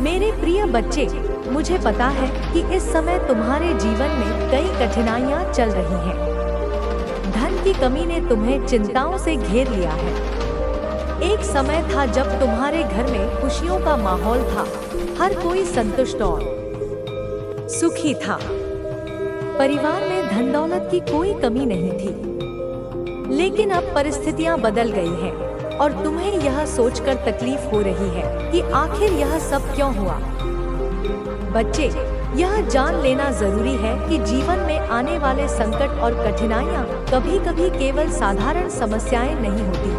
मेरे प्रिय बच्चे, मुझे पता है कि इस समय तुम्हारे जीवन में कई कठिनाइयां चल रही हैं। धन की कमी ने तुम्हें चिंताओं से घेर लिया है। एक समय था जब तुम्हारे घर में खुशियों का माहौल था, हर कोई संतुष्ट और सुखी था। परिवार में धन दौलत की कोई कमी नहीं थी। लेकिन अब परिस्थितियां बदल गई हैं और तुम्हें यह सोचकर तकलीफ हो रही है कि आखिर यह सब क्यों हुआ। बच्चे, यह जान लेना जरूरी है कि जीवन में आने वाले संकट और कठिनाइयां कभी-कभी केवल साधारण समस्याएं नहीं होती,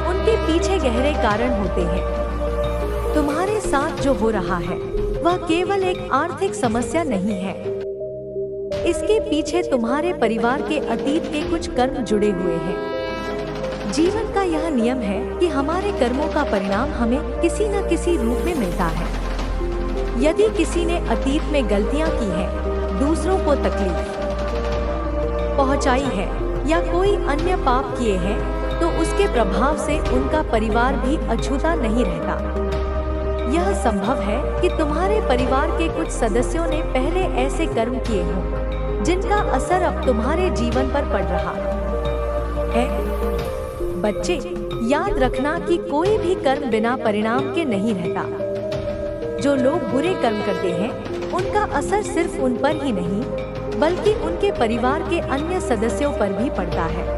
उनके पीछे गहरे कारण होते हैं। तुम्हारे साथ जो हो रहा है वह केवल एक आर्थिक समस्या नहीं है। इसके पीछे तुम्हारे परिवार के अतीत के कुछ कर्म जुड़े हुए हैं। जीवन का यह नियम है कि हमारे कर्मों का परिणाम हमें किसी न किसी रूप में मिलता है। यदि किसी ने अतीत में गलतियां की हैं, दूसरों को तकलीफ पहुंचाई है या कोई अन्य पाप किए हैं, तो उसके प्रभाव से उनका परिवार भी अछूता नहीं रहता। यह संभव है कि तुम्हारे परिवार के कुछ सदस्यों ने पहले ऐसे कर्म किए हों जिनका असर अब तुम्हारे जीवन पर पड़ रहा है। बच्चे, याद रखना कि कोई भी कर्म बिना परिणाम के नहीं रहता। जो लोग बुरे कर्म करते हैं, उनका असर सिर्फ उन पर ही नहीं, बल्कि उनके परिवार के अन्य सदस्यों पर भी पड़ता है।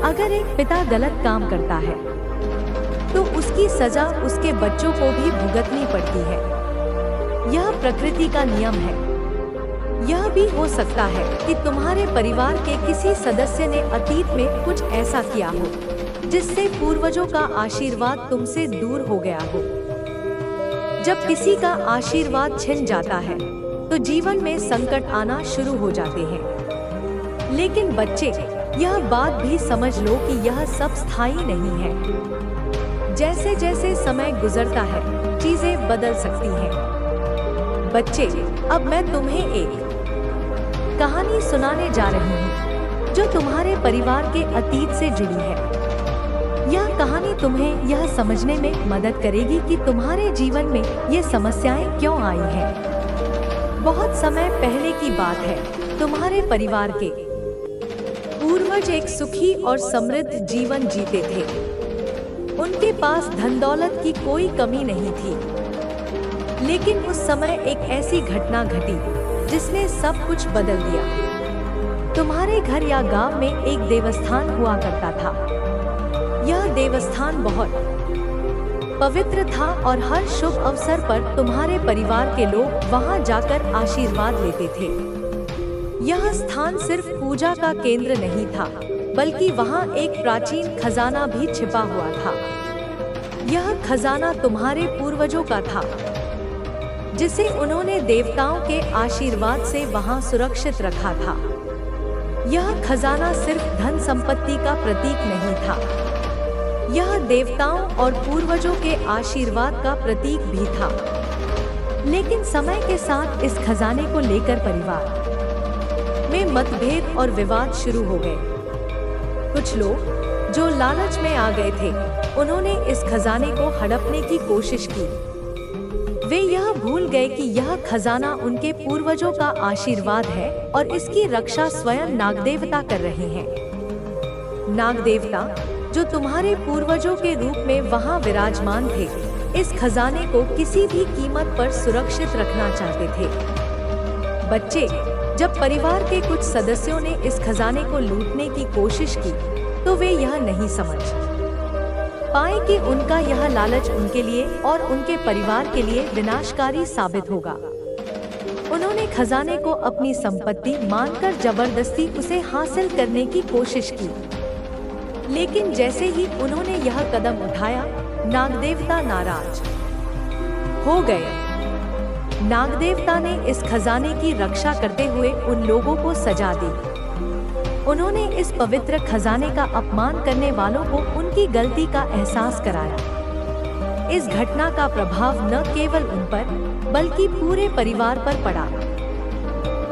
अगर एक पिता गलत काम करता है, तो उसकी सजा उसके बच्चों को भी भुगतनी पड़ती है। यह प्रकृति का नियम है। यह भी हो सकता है कि तुम्हारे परिवार के किसी सदस्य ने अतीत में कुछ ऐसा किया हो जिससे पूर्वजों का आशीर्वाद तुमसे दूर हो गया हो। जब किसी का आशीर्वाद छिन जाता है तो जीवन में संकट आना शुरू हो जाते हैं। लेकिन बच्चे, यह बात भी समझ लो कि यह सब स्थायी नहीं है। जैसे जैसे समय गुजरता है, चीजें बदल सकती हैं। बच्चे, अब मैं तुम्हें एक कहानी सुनाने जा रही हूँ जो तुम्हारे परिवार के अतीत से जुड़ी है। यह कहानी तुम्हें यह समझने में मदद करेगी कि तुम्हारे जीवन में ये समस्याएं क्यों आई हैं। बहुत समय पहले की बात है। तुम्हारे परिवार के पूर्वज एक सुखी और समृद्ध जीवन जीते थे। उनके पास धन दौलत की कोई कमी नहीं थी। लेकिन उस समय एक ऐसी घटना घटी जिसने सब कुछ बदल दिया। तुम्हारे घर या गांव में एक देवस्थान हुआ करता था। यह देवस्थान बहुत पवित्र था और हर शुभ अवसर पर तुम्हारे परिवार के लोग वहां जाकर आशीर्वाद लेते थे। यह स्थान सिर्फ पूजा का केंद्र नहीं था, बल्कि वहां एक प्राचीन खजाना भी छिपा हुआ था। यह खजाना तुम्हारे पूर्वजों का था, जिसे उन्होंने देवताओं के आशीर्वाद से वहां सुरक्षित रखा था। यह खजाना सिर्फ धन संपत्ति का प्रतीक नहीं था, यह देवताओं और पूर्वजों के आशीर्वाद का प्रतीक भी था। लेकिन समय के साथ इस खजाने को लेकर परिवार में मतभेद और विवाद शुरू हो गए। कुछ लोग जो लालच में आ गए थे, उन्होंने इस खजाने को हड़पने की कोशिश की। वे यह भूल गए कि यह खजाना उनके पूर्वजों का आशीर्वाद है और इसकी रक्षा स्वयं नागदेवता कर रहे हैं। नागदेवता, जो तुम्हारे पूर्वजों के रूप में वहां विराजमान थे, इस खजाने को किसी भी कीमत पर सुरक्षित रखना चाहते थे। बच्चे, जब परिवार के कुछ सदस्यों ने इस खजाने को लूटने की कोशिश की, तो वे यह नहीं समझ पाए कि उनका यह लालच उनके लिए और उनके परिवार के लिए विनाशकारी साबित होगा। उन्होंने खजाने को अपनी संपत्ति मानकर जबरदस्ती उसे हासिल करने की कोशिश की। लेकिन जैसे ही उन्होंने यह कदम उठाया, नागदेवता नाराज हो गए। नागदेवता ने इस खजाने की रक्षा करते हुए उन लोगों को सजा दी। उन्होंने इस पवित्र खजाने का अपमान करने वालों को उनकी गलती का एहसास कराया। इस घटना का प्रभाव न केवल उन पर, बल्कि पूरे परिवार पर पड़ा।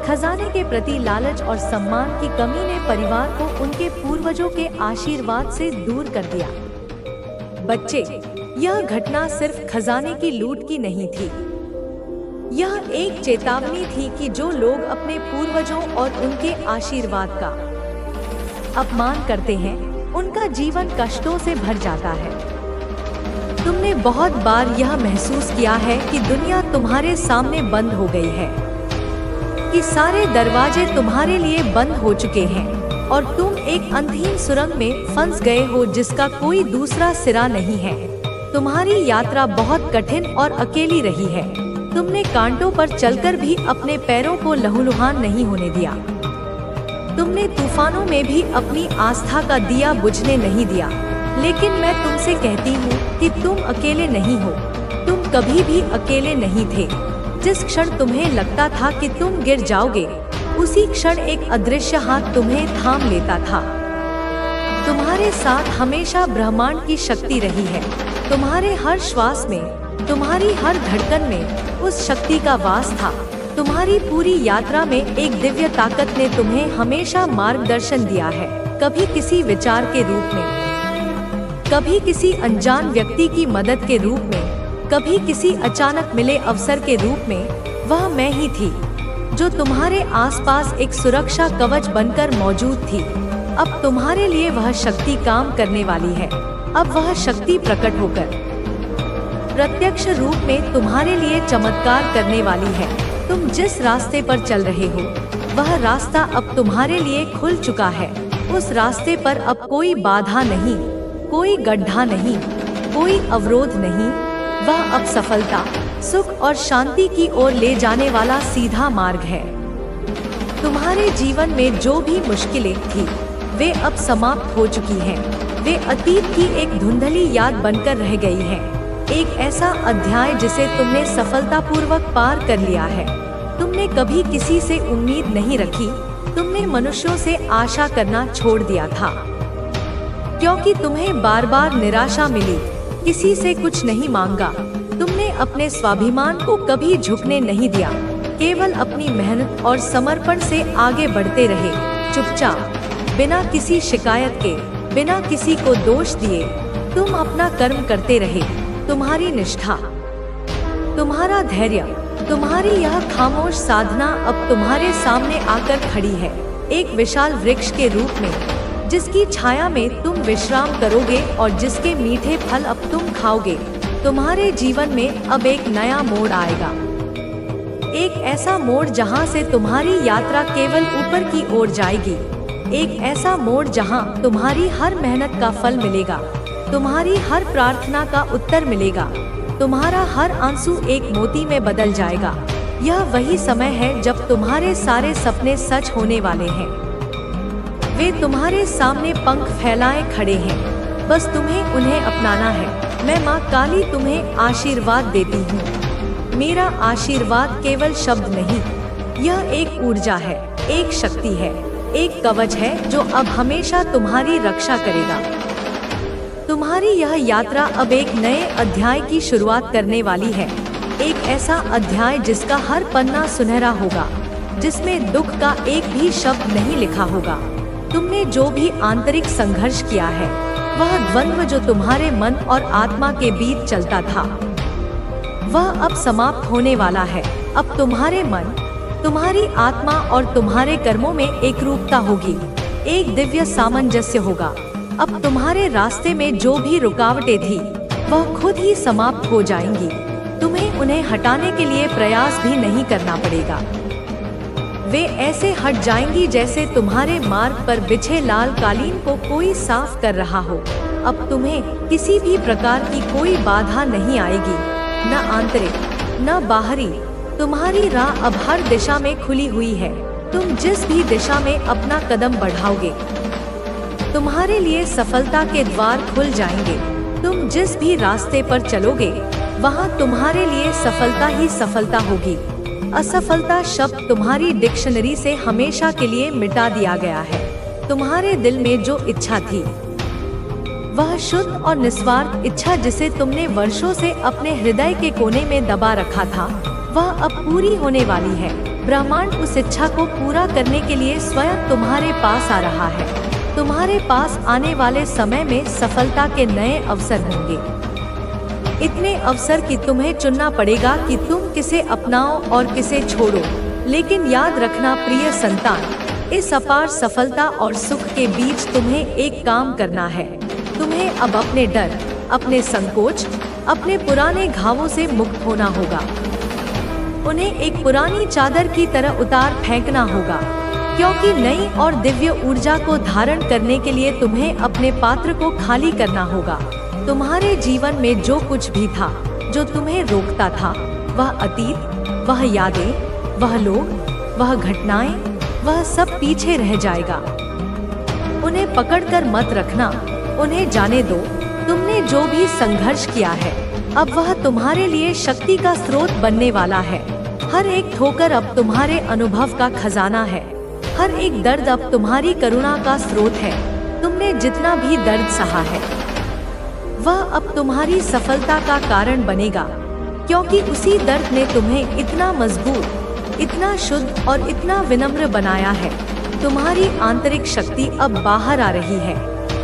खजाने के प्रति लालच और सम्मान की कमी ने परिवार को उनके पूर्वजों के आशीर्वाद से दूर कर दिया। बच्चे, यह घटना सिर्फ खजाने की लूट की नहीं थी, यह एक चेतावनी थी कि जो लोग अपने पूर्वजों और उनके आशीर्वाद का अपमान करते हैं, उनका जीवन कष्टों से भर जाता है। तुमने बहुत बार यह महसूस किया है कि दुनिया तुम्हारे सामने बंद हो गई है, कि सारे दरवाजे तुम्हारे लिए बंद हो चुके हैं और तुम एक अंधेरी सुरंग में फंस गए हो जिसका कोई दूसरा सिरा नहीं है। तुम्हारी यात्रा बहुत कठिन और अकेली रही है। तुमने कांटों पर चलकर भी अपने पैरों को लहूलुहान नहीं होने दिया। तुमने तूफानों में भी अपनी आस्था का दिया बुझने नहीं दिया। लेकिन मैं तुमसे कहती हूँ कि तुम अकेले नहीं हो। तुम कभी भी अकेले नहीं थे। जिस क्षण तुम्हें लगता था कि तुम गिर जाओगे, उसी क्षण एक अदृश्य हाथ तुम्हें थाम लेता था। तुम्हारे साथ हमेशा ब्रह्मांड की शक्ति रही है। तुम्हारे हर श्वास में, तुम्हारी हर धड़कन में उस शक्ति का वास था। तुम्हारी पूरी यात्रा में एक दिव्य ताकत ने तुम्हें हमेशा मार्गदर्शन दिया है, कभी किसी विचार के रूप में, कभी किसी अनजान व्यक्ति की मदद के रूप में, कभी किसी अचानक मिले अवसर के रूप में। वह मैं ही थी जो तुम्हारे आसपास एक सुरक्षा कवच बनकर मौजूद थी। अब तुम्हारे लिए वह शक्ति काम करने वाली है। अब वह शक्ति प्रकट होकर प्रत्यक्ष रूप में तुम्हारे लिए चमत्कार करने वाली है। तुम जिस रास्ते पर चल रहे हो, वह रास्ता अब तुम्हारे लिए खुल चुका है। उस रास्ते पर अब कोई बाधा नहीं, कोई गड्ढा नहीं, कोई अवरोध नहीं। वह अब सफलता, सुख और शांति की ओर ले जाने वाला सीधा मार्ग है। तुम्हारे जीवन में जो भी मुश्किलें थी, वे अब समाप्त हो चुकी हैं। वे अतीत की एक धुंधली याद बनकर रह गई हैं। एक ऐसा अध्याय जिसे तुमने सफलतापूर्वक पार कर लिया है। तुमने कभी किसी से उम्मीद नहीं रखी। तुमने मनुष्यों से आशा करना छोड़ दिया था, क्योंकि तुम्हें बार बार निराशा मिली। किसी से कुछ नहीं मांगा। तुमने अपने स्वाभिमान को कभी झुकने नहीं दिया। केवल अपनी मेहनत और समर्पण से आगे बढ़ते रहे, चुपचाप, बिना किसी शिकायत के, बिना किसी को दोष दिए। तुम अपना कर्म करते रहे। तुम्हारी निष्ठा, तुम्हारा धैर्य, तुम्हारी यह खामोश साधना अब तुम्हारे सामने आकर खड़ी है, एक विशाल वृक्ष के रूप में, जिसकी छाया में तुम विश्राम करोगे और जिसके मीठे फल अब तुम खाओगे। तुम्हारे जीवन में अब एक नया मोड़ आएगा, एक ऐसा मोड़ जहां से तुम्हारी यात्रा केवल ऊपर की ओर जाएगी। एक ऐसा मोड़ जहां तुम्हारी हर मेहनत का फल मिलेगा, तुम्हारी हर प्रार्थना का उत्तर मिलेगा, तुम्हारा हर आंसू एक मोती में बदल जाएगा। यह वही समय है जब तुम्हारे सारे सपने सच होने वाले हैं। वे तुम्हारे सामने पंख फैलाए खड़े हैं, बस तुम्हें उन्हें अपनाना है। मैं माँ काली तुम्हें आशीर्वाद देती हूँ। मेरा आशीर्वाद केवल शब्द नहीं, यह एक ऊर्जा है, एक शक्ति है, एक कवच है जो अब हमेशा तुम्हारी रक्षा करेगा। तुम्हारी यह यात्रा अब एक नए अध्याय की शुरुआत करने वाली है, एक ऐसा अध्याय जिसका हर पन्ना सुनहरा होगा, जिसमें दुख का एक भी शब्द नहीं लिखा होगा। तुमने जो भी आंतरिक संघर्ष किया है, वह द्वंद्व जो तुम्हारे मन और आत्मा के बीच चलता था, वह अब समाप्त होने वाला है। अब तुम्हारे मन, तुम्हारी आत्मा और तुम्हारे कर्मों में एक रूपता होगी, एक दिव्य सामंजस्य होगा। अब तुम्हारे रास्ते में जो भी रुकावटें थी, वह खुद ही समाप्त हो जाएंगी। तुम्हें उन्हें हटाने के लिए प्रयास भी नहीं करना पड़ेगा। वे ऐसे हट जाएंगी जैसे तुम्हारे मार्ग पर बिछे लाल कालीन को कोई साफ कर रहा हो। अब तुम्हें किसी भी प्रकार की कोई बाधा नहीं आएगी, न आंतरिक न बाहरी। तुम्हारी राह अब हर दिशा में खुली हुई है। तुम जिस भी दिशा में अपना कदम बढ़ाओगे, तुम्हारे लिए सफलता के द्वार खुल जाएंगे। तुम जिस भी रास्ते पर चलोगे, वहाँ तुम्हारे लिए सफलता ही सफलता होगी। असफलता शब्द तुम्हारी डिक्शनरी से हमेशा के लिए मिटा दिया गया है। तुम्हारे दिल में जो इच्छा थी, वह शुद्ध और निस्वार्थ इच्छा जिसे तुमने वर्षों से अपने हृदय के कोने में दबा रखा था, वह अब पूरी होने वाली है। ब्रह्मांड उस इच्छा को पूरा करने के लिए स्वयं तुम्हारे पास आ रहा है। तुम्हारे पास आने वाले समय में सफलता के नए अवसर होंगे। इतने अवसर कि तुम्हें चुनना पड़ेगा कि तुम किसे अपनाओ और किसे छोड़ो। लेकिन याद रखना प्रिय संतान, इस अपार सफलता और सुख के बीच तुम्हें एक काम करना है। तुम्हें अब अपने डर, अपने संकोच, अपने पुराने घावों से मुक्त होना होगा। उन्हें एक पुरानी चादर की तरह उतार फेंकना होगा, क्योंकि नई और दिव्य ऊर्जा को धारण करने के लिए तुम्हें अपने पात्र को खाली करना होगा। तुम्हारे जीवन में जो कुछ भी था, जो तुम्हें रोकता था, वह अतीत, वह यादें, वह लोग, वह घटनाएं, वह सब पीछे रह जाएगा। उन्हें पकड़कर मत रखना, उन्हें जाने दो। तुमने जो भी संघर्ष किया है, अब वह तुम्हारे लिए शक्ति का स्रोत बनने वाला है। हर एक ठोकर अब तुम्हारे अनुभव का खजाना है। हर एक दर्द अब तुम्हारी करुणा का स्रोत है। तुमने जितना भी दर्द सहा है, वह अब तुम्हारी सफलता का कारण बनेगा, क्योंकि उसी दर्द ने तुम्हें इतना मजबूत, इतना शुद्ध और इतना विनम्र बनाया है। तुम्हारी आंतरिक शक्ति अब बाहर आ रही है।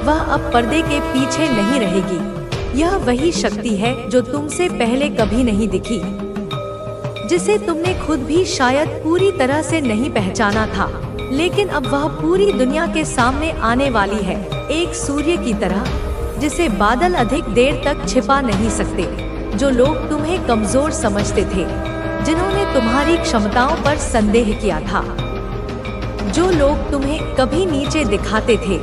वह अब पर्दे के पीछे नहीं रहेगी। यह वही शक्ति है जो तुमसे पहले कभी नहीं दिखी, जिसे तुमने खुद भी शायद पूरी तरह से नहीं पहचाना था, लेकिन अब वह पूरी दुनिया के सामने आने वाली है, एक सूर्य की तरह, जिसे बादल अधिक देर तक छिपा नहीं सकते। जो लोग तुम्हें कमजोर समझते थे, जिन्होंने तुम्हारी क्षमताओं पर संदेह किया था, जो लोग तुम्हें कभी नीचे दिखाते थे,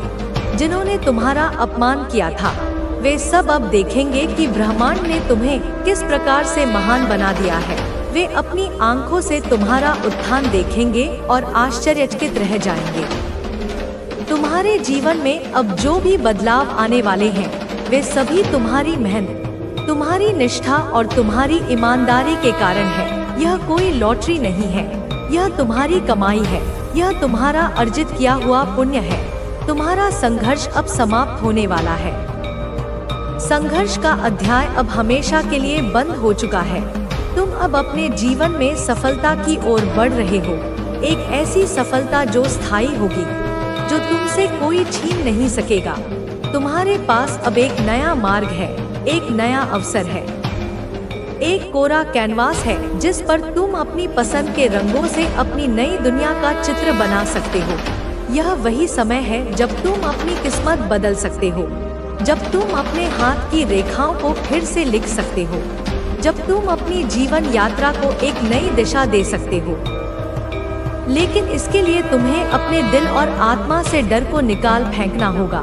जिन्होंने तुम्हारा अपमान किया था, वे सब अब देखेंगे कि ब्रह्मांड ने तुम्हें किस प्रकार से महान बना दिया है। वे अपनी आंखों से तुम्हारा उत्थान देखेंगे और आश्चर्यचकित रह जाएंगे। तुम्हारे जीवन में अब जो भी बदलाव आने वाले हैं, वे सभी तुम्हारी मेहनत, तुम्हारी निष्ठा और तुम्हारी ईमानदारी के कारण है। यह कोई लॉटरी नहीं है, यह तुम्हारी कमाई है, यह तुम्हारा अर्जित किया हुआ पुण्य है। तुम्हारा संघर्ष अब समाप्त होने वाला है। संघर्ष का अध्याय अब हमेशा के लिए बंद हो चुका है। तुम अब अपने जीवन में सफलता की ओर बढ़ रहे हो, एक ऐसी सफलता जो स्थायी होगी, जो तुमसे कोई छीन नहीं सकेगा। तुम्हारे पास अब एक नया मार्ग है, एक नया अवसर है, एक कोरा कैनवास है जिस पर तुम अपनी पसंद के रंगों से अपनी नई दुनिया का चित्र बना सकते हो। यह वही समय है जब तुम अपनी किस्मत बदल सकते हो, जब तुम अपने हाथ की रेखाओं को फिर से लिख सकते हो, जब तुम अपनी जीवन यात्रा को एक नई दिशा दे सकते हो। लेकिन इसके लिए तुम्हें अपने दिल और आत्मा से डर को निकाल फेंकना होगा,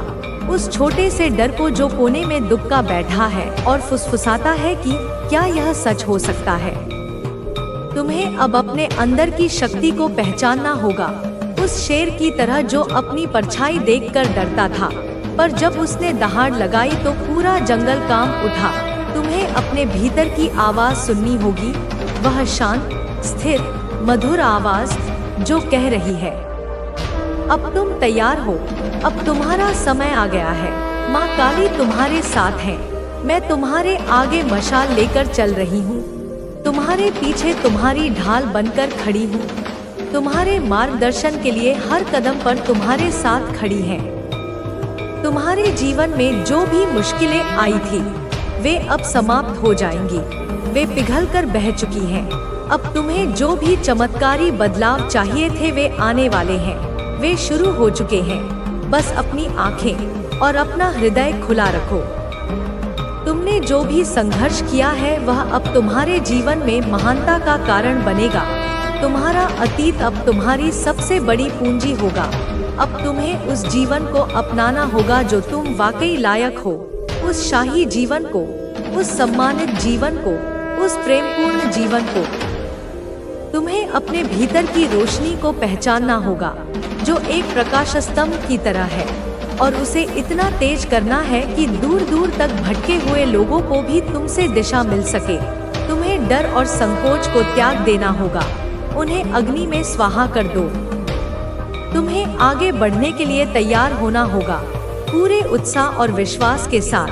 उस छोटे से डर को जो कोने में दुबका बैठा है और फुसफुसाता है कि क्या यह सच हो सकता है। तुम्हें अब अपने अंदर की शक्ति को पहचानना होगा, उस शेर की तरह जो अपनी परछाई देखकर डरता था, पर जब उसने दहाड़ लगाई तो पूरा जंगल कांप उठा। तुम्हें अपने भीतर की आवाज सुननी होगी, वह शांत, स्थिर, मधुर आवाज जो कह रही है, अब तुम तैयार हो, अब तुम्हारा समय आ गया है। माँ काली तुम्हारे साथ है। मैं तुम्हारे आगे मशाल लेकर चल रही हूँ, तुम्हारे पीछे तुम्हारी ढाल बनकर खड़ी हूँ, तुम्हारे मार्गदर्शन के लिए हर कदम पर तुम्हारे साथ खड़ी है। तुम्हारे जीवन में जो भी मुश्किलें आई थी, वे अब समाप्त हो जाएंगी, वे पिघलकर बह चुकी हैं। अब तुम्हें जो भी चमत्कारी बदलाव चाहिए थे वे आने वाले हैं, वे शुरू हो चुके हैं। बस अपनी आंखें और अपना हृदय खुला रखो। तुमने जो भी संघर्ष किया है वह अब तुम्हारे जीवन में महानता का कारण बनेगा। तुम्हारा अतीत अब तुम्हारी सबसे बड़ी पूंजी होगा। अब तुम्हें उस जीवन को अपनाना होगा जो तुम वाकई लायक हो, उस शाही जीवन को, उस सम्मानित जीवन को, उस प्रेमपूर्ण जीवन को। तुम्हें अपने भीतर की रोशनी को पहचानना होगा जो एक प्रकाश स्तंभ की तरह है, और उसे इतना तेज करना है कि दूर दूर तक भटके हुए लोगों को भी तुमसे दिशा मिल सके। तुम्हें डर और संकोच को त्याग देना होगा, उन्हें अग्नि में स्वाहा कर दो। तुम्हें आगे बढ़ने के लिए तैयार होना होगा, पूरे उत्साह और विश्वास के साथ,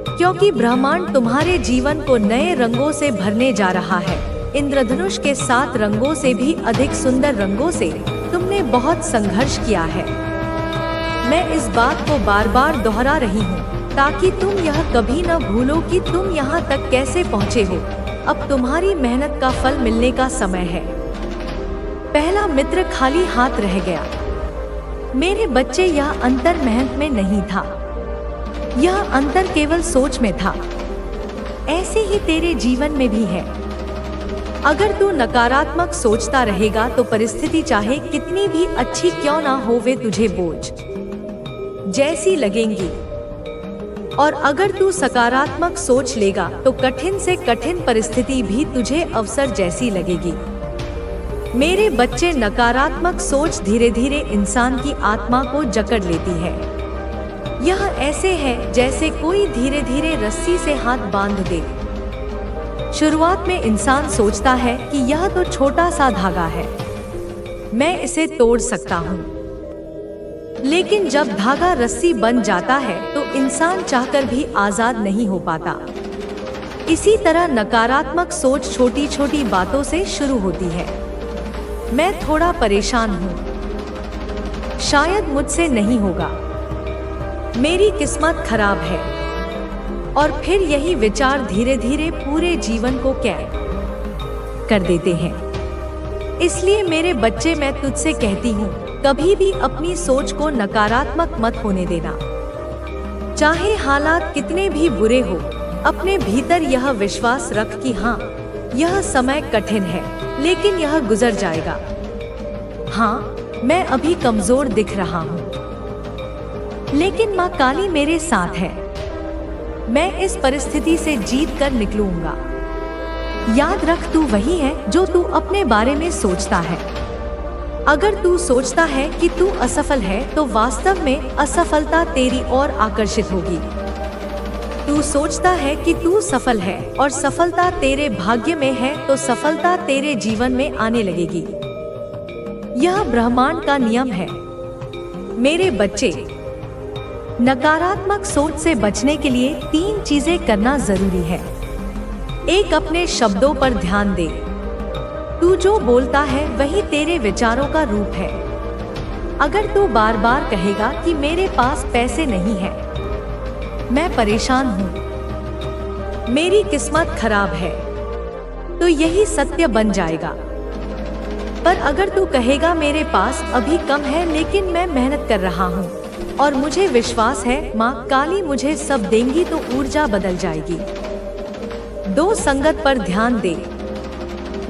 क्योंकि ब्रह्मांड तुम्हारे जीवन को नए रंगों से भरने जा रहा है। इंद्रधनुष के 7 रंगों से भी अधिक सुंदर रंगों से तुमने बहुत संघर्ष किया है। मैं इस बात को बार बार दोहरा रही हूँ, ताकि तुम यह कभी न भूलो कि तुम यहाँ तक कैसे पहुँचे हो। अब तुम्हारी मेहनत का फल मिलने का समय है। पहला मित्र खाली हाथ रह गया। मेरे बच्चे, यह अंतर मेहनत में नहीं था, यह अंतर केवल सोच में था। ऐसे ही तेरे जीवन में भी है। अगर तू नकारात्मक सोचता रहेगा तो परिस्थिति चाहे कितनी भी अच्छी क्यों ना हो, वे तुझे बोझ जैसी लगेंगी। और अगर तू सकारात्मक सोच लेगा तो कठिन से कठिन परिस्थिति भी तुझे अवसर जैसी लगेगी। मेरे बच्चे, नकारात्मक सोच धीरे धीरे इंसान की आत्मा को जकड़ लेती है। यह ऐसे है जैसे कोई धीरे धीरे रस्सी से हाथ बांध दे। शुरुआत में इंसान सोचता है कि यह तो छोटा सा धागा है, मैं इसे तोड़ सकता हूँ। लेकिन जब धागा रस्सी बन जाता है तो इंसान चाहकर भी आजाद नहीं हो पाता। इसी तरह नकारात्मक सोच छोटी छोटी बातों से शुरू होती है। मैं थोड़ा परेशान हूँ, शायद मुझसे नहीं होगा, मेरी किस्मत खराब है। और फिर यही विचार धीरे धीरे पूरे जीवन को कैद कर देते हैं। इसलिए मेरे बच्चे, मैं तुझसे कहती हूँ, कभी भी अपनी सोच को नकारात्मक मत होने देना। चाहे हालात कितने भी बुरे हो, अपने भीतर यह विश्वास रख कि हाँ, यह समय कठिन है लेकिन यह गुजर जाएगा। हाँ, मैं अभी कमजोर दिख रहा हूँ, लेकिन माँ काली मेरे साथ है। मैं इस परिस्थिति से जीत कर निकलूंगा। याद रख, तू वही है जो तू अपने बारे में सोचता है। अगर तू सोचता है कि तू असफल है तो वास्तव में असफलता तेरी ओर आकर्षित होगी। तू सोचता है कि तू सफल है और सफलता तेरे भाग्य में है तो सफलता तेरे जीवन में आने लगेगी। यह ब्रह्मांड का नियम है। मेरे बच्चे, नकारात्मक सोच से बचने के लिए 3 चीजें करना जरूरी है। 1, अपने शब्दों पर ध्यान दे। तू जो बोलता है वही तेरे विचारों का रूप है। अगर तू बार बार कहेगा कि मेरे पास पैसे नहीं है, मैं परेशान हूँ, मेरी किस्मत खराब है, तो यही सत्य बन जाएगा। पर अगर तू कहेगा मेरे पास अभी कम है लेकिन मैं मेहनत कर रहा हूँ और मुझे विश्वास है माँ काली मुझे सब देंगी, तो ऊर्जा बदल जाएगी। 2, संगत पर ध्यान दे।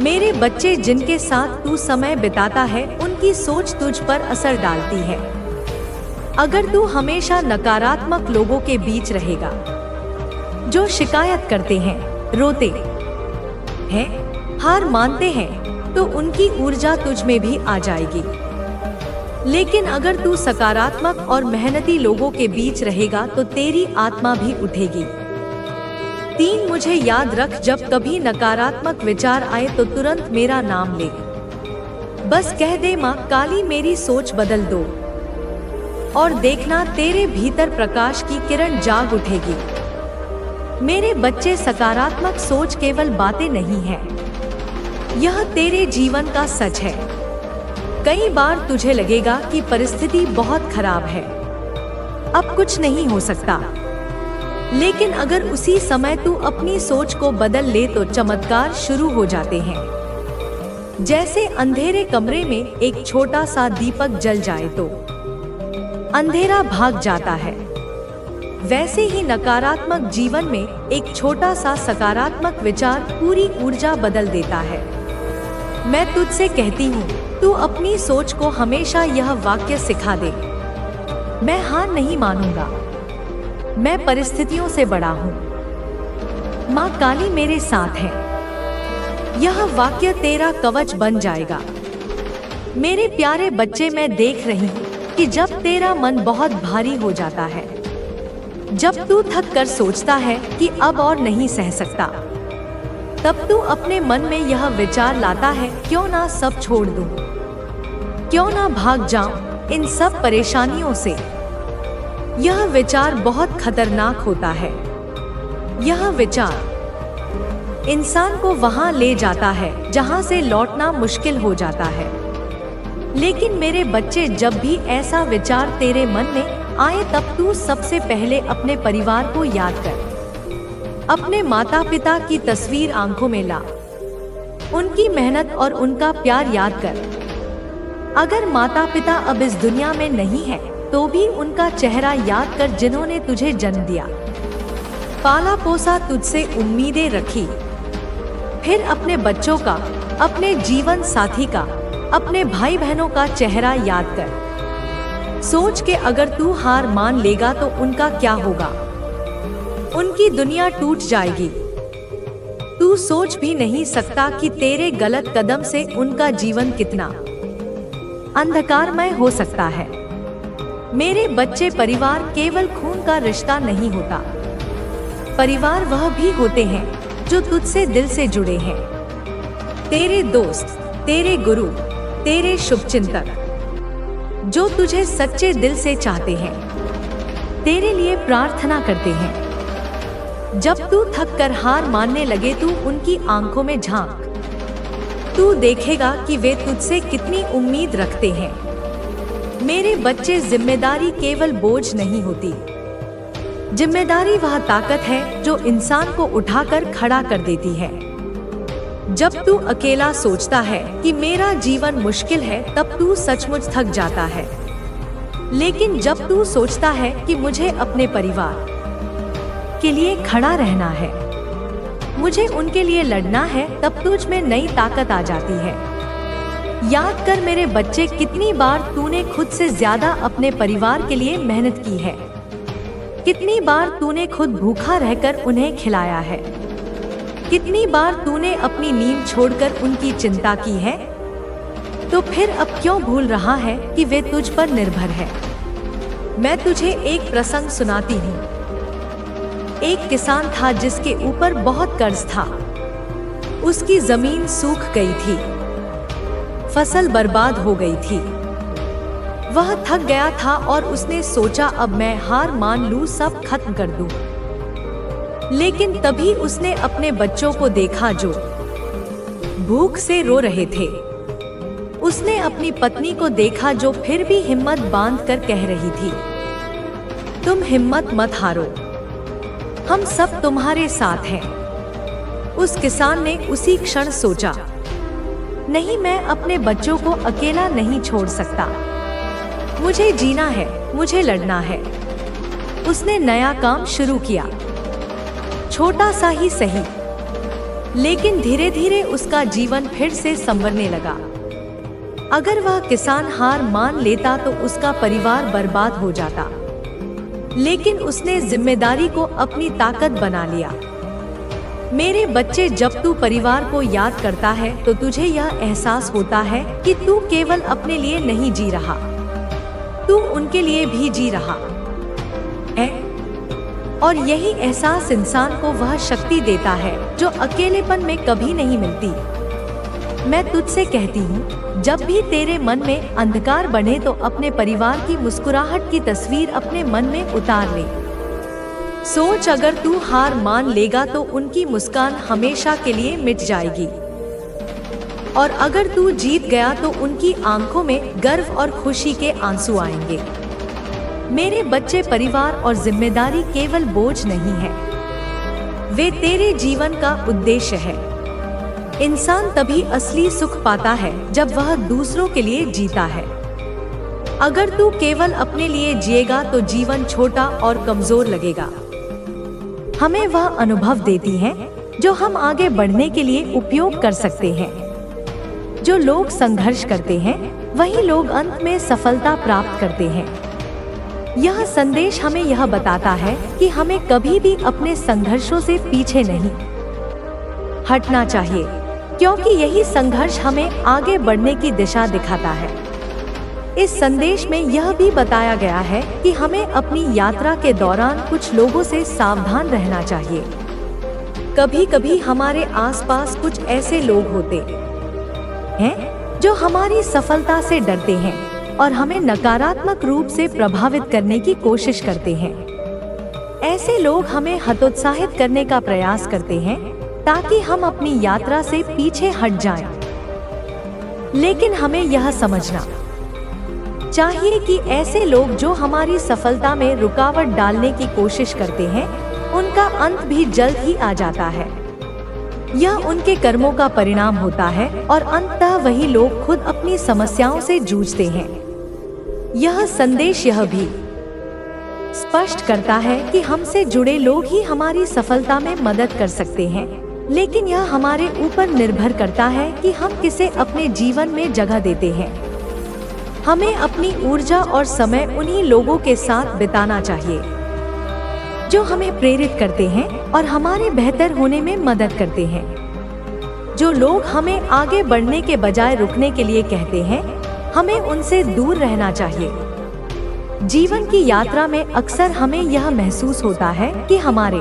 मेरे बच्चे, जिनके साथ तू समय बिताता है उनकी सोच तुझ पर असर डालती है। अगर तू हमेशा नकारात्मक लोगों के बीच रहेगा जो शिकायत करते हैं, रोते हैं, हार मानते हैं, तो उनकी ऊर्जा तुझ में भी आ जाएगी। लेकिन अगर तू सकारात्मक और मेहनती लोगों के बीच रहेगा तो तेरी आत्मा भी उठेगी। 3, मुझे याद रख, जब कभी नकारात्मक विचार आए तो तुरंत मेरा नाम ले। बस कह दे माँ काली मेरी सोच बदल दो, और देखना तेरे भीतर प्रकाश की किरण जाग उठेगी। मेरे बच्चे, सकारात्मक सोच केवल बातें नहीं है, यह तेरे जीवन का सच है। कई बार तुझे लगेगा कि परिस्थिति बहुत खराब है, अब कुछ नहीं हो सकता, लेकिन अगर उसी समय तू अपनी सोच को बदल ले तो चमत्कार शुरू हो जाते हैं। जैसे अंधेरे कमरे में एक छोटा सा दीपक जल जाए तो अंधेरा भाग जाता है, वैसे ही नकारात्मक जीवन में एक छोटा सा सकारात्मक विचार पूरी ऊर्जा बदल देता है। मैं तुझसे कहती हूँ, तू अपनी सोच को हमेशा यह वाक्य सिखा दे, मैं हार नहीं मानूंगा, मैं परिस्थितियों से बड़ा हूँ, माँ काली मेरे साथ है। यह वाक्य तेरा कवच बन जाएगा। मेरे प्यारे बच्चे, मैं देख रही हूँ कि जब तेरा मन बहुत भारी हो जाता है, जब तू थक कर सोचता है कि अब और नहीं सह सकता, तब तू अपने मन में यह विचार लाता है, क्यों ना सब छोड़ दूं, क्यों ना भाग जाऊं इन सब परेशानियों से। यह विचार बहुत खतरनाक होता है। यह विचार इंसान को वहां ले जाता है जहां से लौटना मुश्किल हो जाता है। लेकिन मेरे बच्चे, जब भी ऐसा विचार तेरे मन में आए तब तू सबसे पहले अपने परिवार को याद कर। अपने माता पिता की तस्वीर आंखों में ला, उनकी मेहनत और उनका प्यार याद कर। अगर माता पिता अब इस दुनिया में नहीं है तो भी उनका चेहरा याद कर, जिन्होंने तुझे जन्म दिया, पाला पोसा, तुझसे उम्मीदें रखी। फिर अपने बच्चों का, अपने जीवन साथी का, अपने भाई बहनों का चेहरा याद कर। सोच के अगर तू हार मान लेगा तो उनका क्या होगा। उनकी दुनिया टूट जाएगी। तू सोच भी नहीं सकता कि तेरे गलत कदम से उनका जीवन कितना अंधकारमय हो सकता है। मेरे बच्चे, परिवार केवल खून का रिश्ता नहीं होता। परिवार वह भी होते हैं जो तुझसे दिल से जुड़े हैं। तेरे दोस्त, तेरे गुरु, तेरे शुभचिंतक, जो तुझे सच्चे दिल से चाहते हैं, तेरे लिए प्रार्थना करते हैं। जब तू थक कर हार मानने लगे, तू उनकी आंखों में झांक। तू देखेगा कि वे तुझसे कितनी उम्मीद रखते हैं। मेरे बच्चे, जिम्मेदारी केवल बोझ नहीं होती। जिम्मेदारी वह ताकत है जो इंसान को उठाकर खड़ा कर देती है। जब तू अकेला सोचता है कि मेरा जीवन मुश्किल है, तब तू सचमुच थक जाता है। लेकिन जब तू सोचता है कि मुझे अपने परिवार के लिए खड़ा रहना है, मुझे उनके लिए लड़ना है, तब तुझ में नई ताकत आ जाती है। याद कर मेरे बच्चे, कितनी बार तूने खुद से ज्यादा अपने परिवार के लिए मेहनत की है। कितनी बार तूने खुद भूखा रहकर उन्हें खिलाया है। कितनी बार तूने अपनी नींद छोड़कर उनकी चिंता की है। तो फिर अब क्यों भूल रहा है कि वे तुझ पर निर्भर है। मैं तुझे एक प्रसंग सुनाती हूँ। एक किसान था जिसके ऊपर बहुत कर्ज था। उसकी जमीन सूख गई थी, फसल बर्बाद हो गई थी। वह थक गया था और उसने सोचा, अब मैं हार मान लूं, सब खत्म कर दूं। लेकिन तभी उसने अपने बच्चों को देखा जो भूख से रो रहे थे। उसने अपनी पत्नी को देखा जो फिर भी हिम्मत बांध कर कह रही थी, तुम हिम्मत मत हारो, हम सब तुम्हारे साथ हैं। उस किसान ने उसी क्षण सोचा, नहीं, मैं अपने बच्चों को अकेला नहीं छोड़ सकता। मुझे जीना है, मुझे लड़ना है। उसने नया काम शुरू किया, छोटा सा ही सही, लेकिन धीरे धीरे उसका जीवन फिर से संवरने लगा। अगर वह किसान हार मान लेता तो उसका परिवार बर्बाद हो जाता, लेकिन उसने जिम्मेदारी को अपनी ताकत बना लिया। मेरे बच्चे, जब तू परिवार को याद करता है तो तुझे यह एहसास होता है कि तू केवल अपने लिए नहीं जी रहा, तू उनके लिए भी जी रहा है। और यही एहसास इंसान को वह शक्ति देता है जो अकेलेपन में कभी नहीं मिलती। मैं तुझसे कहती हूँ, जब भी तेरे मन में अंधकार बने तो अपने परिवार की मुस्कुराहट की तस्वीर अपने मन में उतार ले। सोच, अगर तू हार मान लेगा तो उनकी मुस्कान हमेशा के लिए मिट जाएगी, और अगर तू जीत गया तो उनकी आंखों में गर्व और खुशी के आंसू आएंगे। मेरे बच्चे, परिवार और जिम्मेदारी केवल बोझ नहीं है, वे तेरे जीवन का उद्देश्य है। इंसान तभी असली सुख पाता है जब वह दूसरों के लिए जीता है। अगर तू केवल अपने लिए जिएगा तो जीवन छोटा और कमजोर लगेगा। हमें वह अनुभव देती हैं जो हम आगे बढ़ने के लिए उपयोग कर सकते हैं। जो लोग संघर्ष करते हैं वही लोग अंत में सफलता प्राप्त करते हैं। यह संदेश हमें यह बताता है कि हमें कभी भी अपने संघर्षों से पीछे नहीं हटना चाहिए, क्योंकि यही संघर्ष हमें आगे बढ़ने की दिशा दिखाता है। इस संदेश में यह भी बताया गया है कि हमें अपनी यात्रा के दौरान कुछ लोगों से सावधान रहना चाहिए। कभी कभी हमारे आसपास कुछ ऐसे लोग होते हैं जो हमारी सफलता से डरते हैं और हमें नकारात्मक रूप से प्रभावित करने की कोशिश करते हैं। ऐसे लोग हमें हतोत्साहित करने का प्रयास करते हैं ताकि हम अपनी यात्रा से पीछे हट जाएं। लेकिन हमें यह समझना चाहिए कि ऐसे लोग जो हमारी सफलता में रुकावट डालने की कोशिश करते हैं, उनका अंत भी जल्द ही आ जाता है। यह उनके कर्मों का परिणाम होता है और अंततः वही लोग खुद अपनी समस्याओं से जूझते हैं। यह संदेश यह भी स्पष्ट करता है कि हमसे जुड़े लोग ही हमारी सफलता में मदद कर सकते हैं, लेकिन यह हमारे ऊपर निर्भर करता है कि हम किसे अपने जीवन में जगह देते हैं। हमें अपनी ऊर्जा और समय उन्हीं लोगों के साथ बिताना चाहिए जो हमें प्रेरित करते हैं और हमारे बेहतर होने में मदद करते हैं। जो लोग हमें आगे बढ़ने के बजाय रुकने के लिए कहते हैं, हमें उनसे दूर रहना चाहिए। जीवन की यात्रा में अक्सर हमें यह महसूस होता है कि हमारे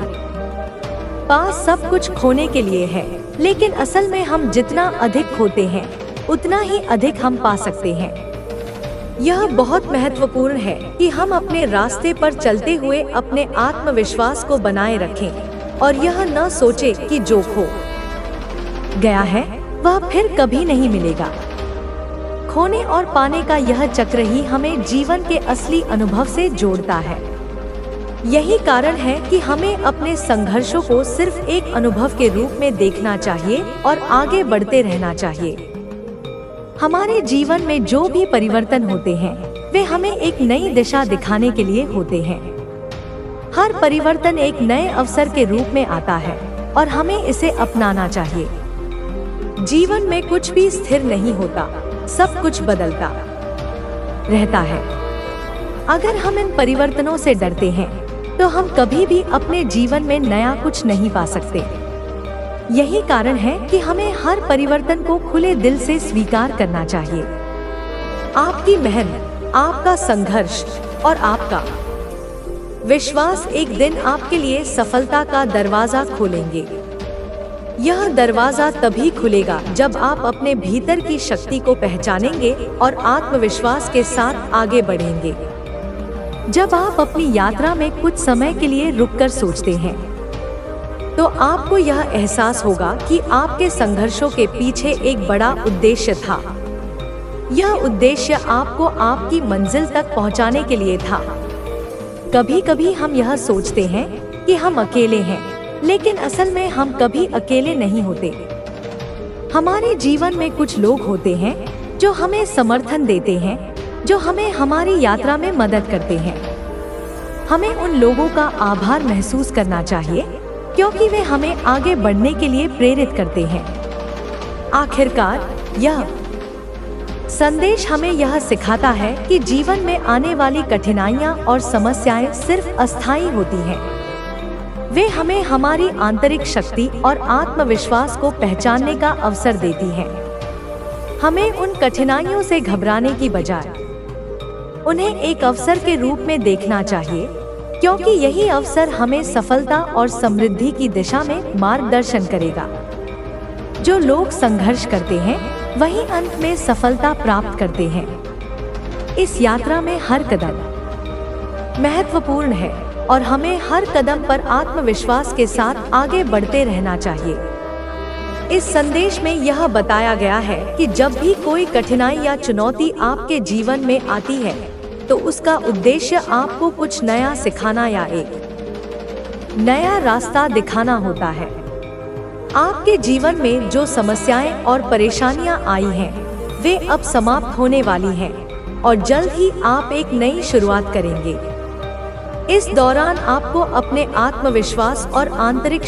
पास सब कुछ खोने के लिए है, लेकिन असल में हम जितना अधिक खोते हैं, उतना ही अधिक हम पा सकते हैं। यह बहुत महत्वपूर्ण है कि हम अपने रास्ते पर चलते हुए अपने आत्मविश्वास को बनाए रखें और यह न सोचे कि जो खो गया है वह फिर कभी नहीं मिलेगा। खोने और पाने का यह चक्र ही हमें जीवन के असली अनुभव से जोड़ता है। यही कारण है कि हमें अपने संघर्षों को सिर्फ एक अनुभव के रूप में देखना चाहिए और आगे बढ़ते रहना चाहिए। हमारे जीवन में जो भी परिवर्तन होते हैं, वे हमें एक नई दिशा दिखाने के लिए होते हैं। हर परिवर्तन एक नए अवसर के रूप में आता है और हमें इसे अपनाना चाहिए। जीवन में कुछ भी स्थिर नहीं होता, सब कुछ बदलता रहता है। अगर हम इन परिवर्तनों से डरते हैं, तो हम कभी भी अपने जीवन में नया कुछ नहीं पा सकते। यही कारण है कि हमें हर परिवर्तन को खुले दिल से स्वीकार करना चाहिए। आपकी मेहनत, आपका संघर्ष और आपका विश्वास एक दिन आपके लिए सफलता का दरवाजा खोलेंगे। यह दरवाजा तभी खुलेगा जब आप अपने भीतर की शक्ति को पहचानेंगे और आत्मविश्वास के साथ आगे बढ़ेंगे। जब आप अपनी यात्रा में कुछ समय के लिए रुककर सोचते हैं, तो आपको यह एहसास होगा कि आपके संघर्षों के पीछे एक बड़ा उद्देश्य था। यह उद्देश्य आपको आपकी मंजिल तक पहुंचाने के लिए था। कभी कभी हम यह सोचते हैं कि हम अकेले हैं, लेकिन असल में हम कभी अकेले नहीं होते। हमारे जीवन में कुछ लोग होते हैं जो हमें समर्थन देते हैं, जो हमें हमारी यात्रा में मदद करते हैं। हमें उन लोगों का आभार महसूस करना चाहिए, क्योंकि वे हमें आगे बढ़ने के लिए प्रेरित करते हैं। आखिरकार यह संदेश हमें यह सिखाता है कि जीवन में आने वाली कठिनाइयां और समस्याएं सिर्फ अस्थायी होती हैं। वे हमें हमारी आंतरिक शक्ति और आत्मविश्वास को पहचानने का अवसर देती हैं। हमें उन कठिनाइयों से घबराने की बजाय उन्हें एक अवसर के रूप में देखना चाहिए, क्योंकि यही अवसर हमें सफलता और समृद्धि की दिशा में मार्गदर्शन करेगा। जो लोग संघर्ष करते हैं, वही अंत में सफलता प्राप्त करते हैं। इस यात्रा में हर कदम महत्वपूर्ण है और हमें हर कदम पर आत्मविश्वास के साथ आगे बढ़ते रहना चाहिए। इस संदेश में यह बताया गया है कि जब भी कोई कठिनाई या चुनौती आपके जीवन में आती है, तो उसका उद्देश्य आपको कुछ नया सिखाना या एक नया रास्ता दिखाना होता है। आपके जीवन में जो समस्याएं और परेशानियां आई हैं, वे अब समाप्त होने वाली हैं और जल्द ही आप एक नई शुरुआत करेंगे। इस दौरान आपको अपने आत्मविश्वास और आंतरिक